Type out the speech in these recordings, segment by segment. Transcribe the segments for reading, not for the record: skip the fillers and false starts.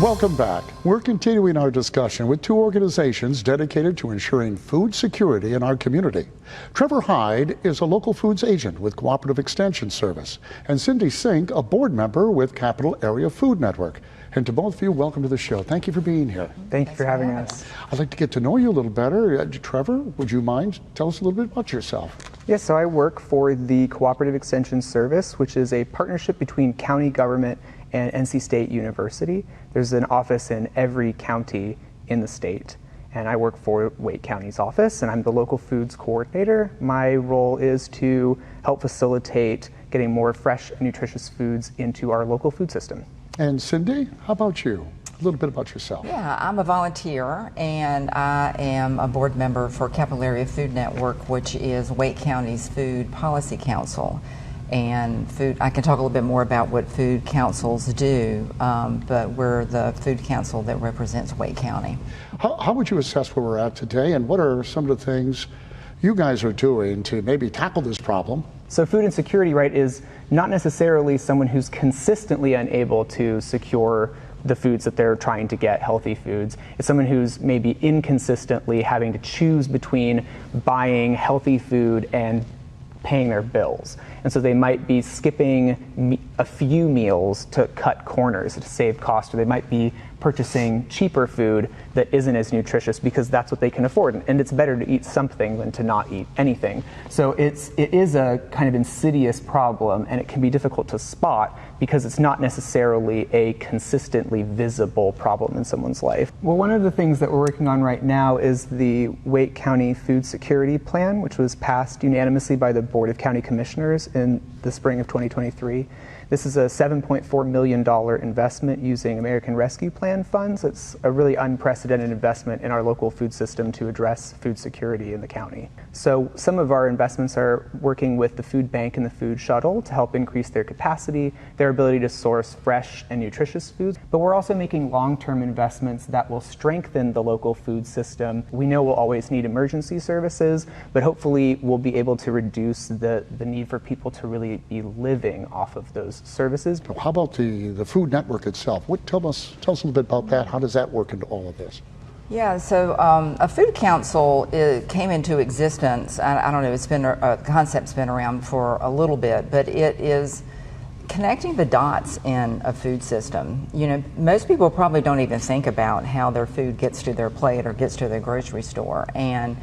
Welcome back. We're continuing our discussion with two organizations dedicated to ensuring food security in our community. Trevor Hyde is a local foods agent with Cooperative Extension Service, and Cindy Sink, a board member with Capital Area Food Network. And to both of you, welcome to the show. Thank you for being here. Thank you for having us. I'd like to get to know you a little better. Trevor, would you mind tell us a little bit about yourself? Yes, so I work for the Cooperative Extension Service, which is a partnership between county government and NC State University. There's an office in every county in the state, and I work for Wake County's office, and I'm the local foods coordinator. My role is to help facilitate getting more fresh and nutritious foods into our local food system. And Cindy, how about you? A little bit about yourself. Yeah, I'm a volunteer, and I am a board member for Capital Area Food Network, which is Wake County's Food Policy Council. And I can talk a little bit more about what food councils do, but we're the food council that represents Wake County. How would you assess where we're at today, and what are some of the things you guys are doing to maybe tackle this problem? So food insecurity, right, is not necessarily someone who's consistently unable to secure the foods that they're trying to get, healthy foods. It's someone who's maybe inconsistently having to choose between buying healthy food and paying their bills. And so they might be skipping a few meals to cut corners to save cost, or they might be purchasing cheaper food that isn't as nutritious because that's what they can afford. And it's better to eat something than to not eat anything. So it is a kind of insidious problem, and it can be difficult to spot because it's not necessarily a consistently visible problem in someone's life. Well, one of the things that we're working on right now is the Wake County Food Security Plan, which was passed unanimously by the Board of County Commissioners in the spring of 2023. This is a $7.4 million investment using American Rescue Plan funds. It's a really unprecedented investment in our local food system to address food security in the county. So some of our investments are working with the food bank and the food shuttle to help increase their capacity, their ability to source fresh and nutritious foods. But we're also making long-term investments that will strengthen the local food system. We know we'll always need emergency services, but hopefully we'll be able to reduce the need for people to really be living off of those services. How about the food network itself? Tell us a little bit about that. How does that work into all of this? Yeah, so a food council came into existence. I don't know, it's been a concept's been around for a little bit, but it is connecting the dots in a food system. You know, most people probably don't even think about how their food gets to their plate or gets to their grocery store, and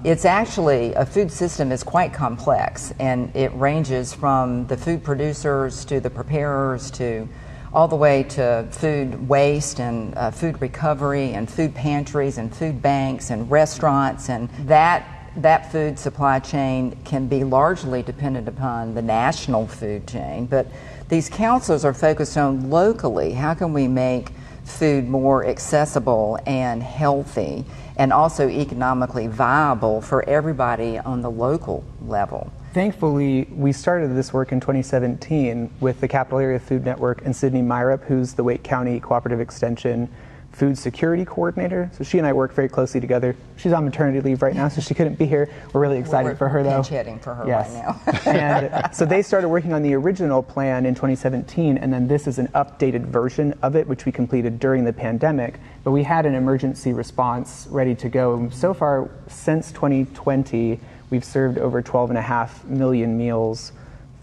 it's actually, a food system is quite complex, and it ranges from the food producers to the preparers to all the way to food waste and food recovery and food pantries and food banks and restaurants, and that food supply chain can be largely dependent upon the national food chain. But these councils are focused on locally, how can we make food more accessible and healthy and also economically viable for everybody on the local level. Thankfully, we started this work in 2017 with the Capital Area Food Network and Sydney Myrup, who's the Wake County Cooperative Extension Food Security Coordinator. So she and I work very closely together. She's on maternity leave right now, so she couldn't be here. We're really excited for her, though. We're pinch-hitting for her yes. right now. And so they started working on the original plan in 2017, and then this is an updated version of it, which we completed during the pandemic. But we had an emergency response ready to go. So far, since 2020, we've served over 12.5 million meals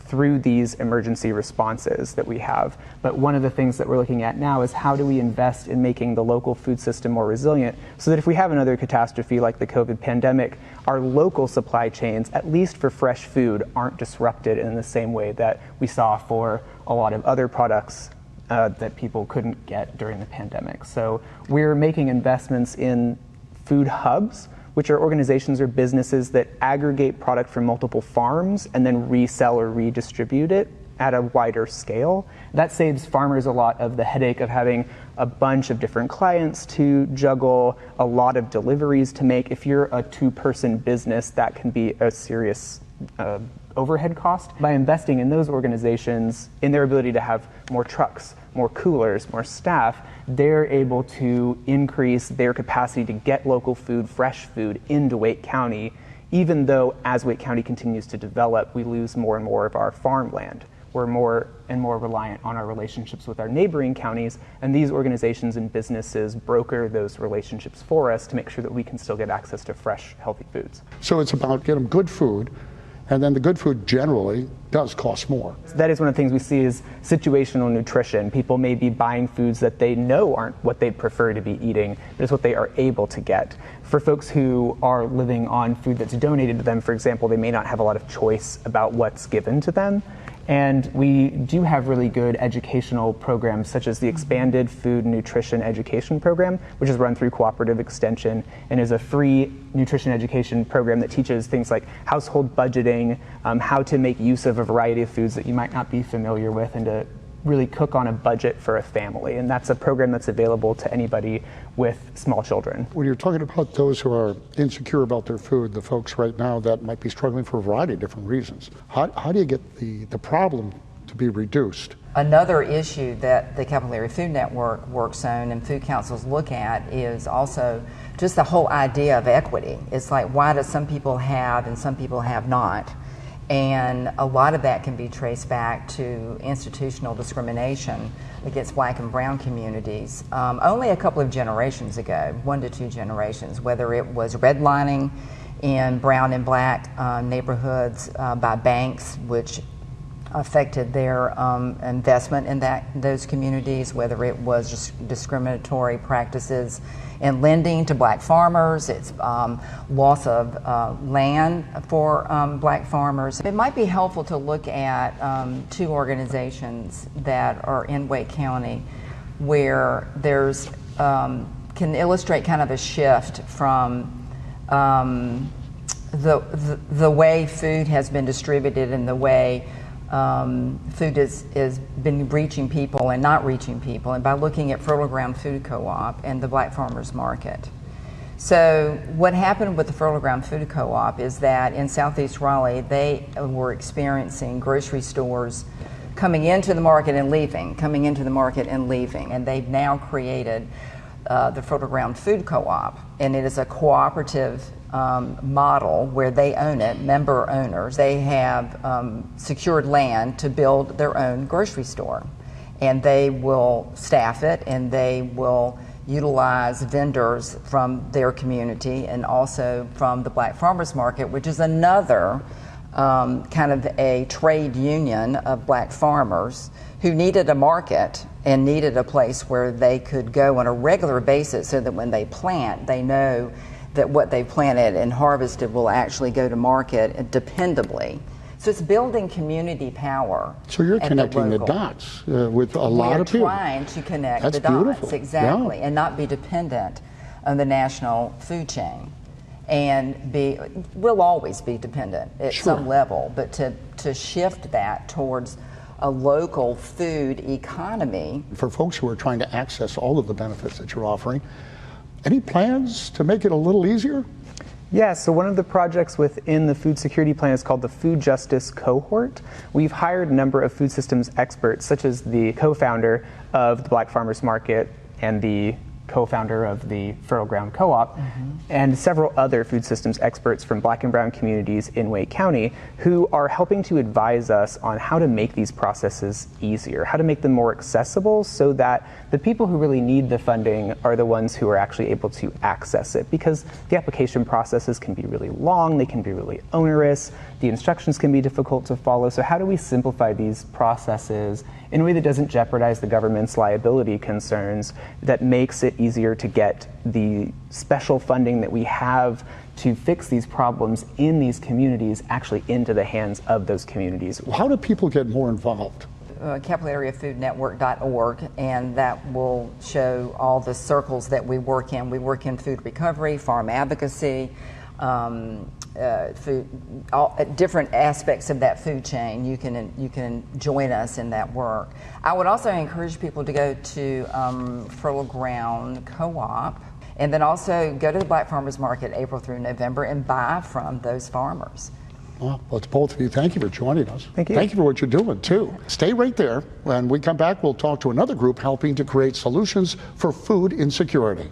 through these emergency responses that we have. But one of the things that we're looking at now is how do we invest in making the local food system more resilient so that if we have another catastrophe like the COVID pandemic, our local supply chains, at least for fresh food, aren't disrupted in the same way that we saw for a lot of other products that people couldn't get during the pandemic. So we're making investments in food hubs, which are organizations or businesses that aggregate product from multiple farms and then resell or redistribute it at a wider scale. That saves farmers a lot of the headache of having a bunch of different clients to juggle, a lot of deliveries to make. If you're a two-person business, that can be a serious overhead cost. By investing in those organizations, in their ability to have more trucks, more coolers, more staff, they're able to increase their capacity to get local food, fresh food into Wake County, even though as Wake County continues to develop, we lose more and more of our farmland. we're more and more reliant on our relationships with our neighboring counties, and these organizations and businesses broker those relationships for us to make sure that we can still get access to fresh, healthy foods. So it's about getting them good food, and then the good food generally does cost more. So that is one of the things we see is situational nutrition. People may be buying foods that they know aren't what they'd prefer to be eating, but it's what they are able to get. For folks who are living on food that's donated to them, for example, they may not have a lot of choice about what's given to them. And we do have really good educational programs, such as the Expanded Food Nutrition Education Program, which is run through Cooperative Extension and is a free nutrition education program that teaches things like household budgeting, how to make use of a variety of foods that you might not be familiar with, and to really cook on a budget for a family. And that's a program that's available to anybody with small children. When you're talking about those who are insecure about their food, the folks right now that might be struggling for a variety of different reasons, how do you get the problem to be reduced? Another issue that the Capital Area Food Network works on and food councils look at is also just the whole idea of equity. It's like, why do some people have and some people have not? And a lot of that can be traced back to institutional discrimination against black and brown communities. Only a couple of generations ago, 1 to 2 generations, whether it was redlining in brown and black neighborhoods by banks, which affected their investment in those communities, whether it was just discriminatory practices in lending to black farmers, it's loss of land for black farmers. It might be helpful to look at 2 organizations that are in Wake County where there's can illustrate kind of a shift from the way food has been distributed and the way food is been reaching people and not reaching people, and by looking at Fertile Ground Food Co-op and the Black Farmers Market. So what happened with the Fertile Ground Food Co-op is that in Southeast Raleigh, they were experiencing grocery stores coming into the market and leaving, coming into the market and leaving, and they've now created the Fertile Ground Food Co-op, and it is a cooperative model where they own it, member owners. They have secured land to build their own grocery store, and they will staff it, and they will utilize vendors from their community and also from the Black Farmers Market, which is another kind of a trade union of black farmers who needed a market and needed a place where they could go on a regular basis so that when they plant, they know that what they planted and harvested will actually go to market dependably. So it's building community power. So you're connecting the dots with a lot of people. We're trying to connect That's the dots, beautiful. exactly, Yeah. and not be dependent on the national food chain. And we'll always be dependent at Sure. some level, but to shift that towards a local food economy. For folks who are trying to access all of the benefits that you're offering, any plans to make it a little easier? Yeah, so one of the projects within the food security plan is called the Food Justice Cohort. We've hired a number of food systems experts, such as the co-founder of the Black Farmers Market and the co-founder of the Fertile Ground Co-op, and several other food systems experts from black and brown communities in Wake County who are helping to advise us on how to make these processes easier, how to make them more accessible so that the people who really need the funding are the ones who are actually able to access it, because the application processes can be really long, they can be really onerous, the instructions can be difficult to follow. So how do we simplify these processes in a way that doesn't jeopardize the government's liability concerns, that makes it easier to get the special funding that we have to fix these problems in these communities actually into the hands of those communities? How do people get more involved? CapitalAreaFoodNetwork.org, and that will show all the circles that we work in. We work in food recovery, farm advocacy, food, different aspects of that food chain. You can join us in that work. I would also encourage people to go to Fertile Ground Co-op, and then also go to the Black Farmers Market April through November and buy from those farmers. Well, it's both of you. Thank you for joining us. Thank you. Thank you for what you're doing, too. Stay right there. When we come back, we'll talk to another group helping to create solutions for food insecurity.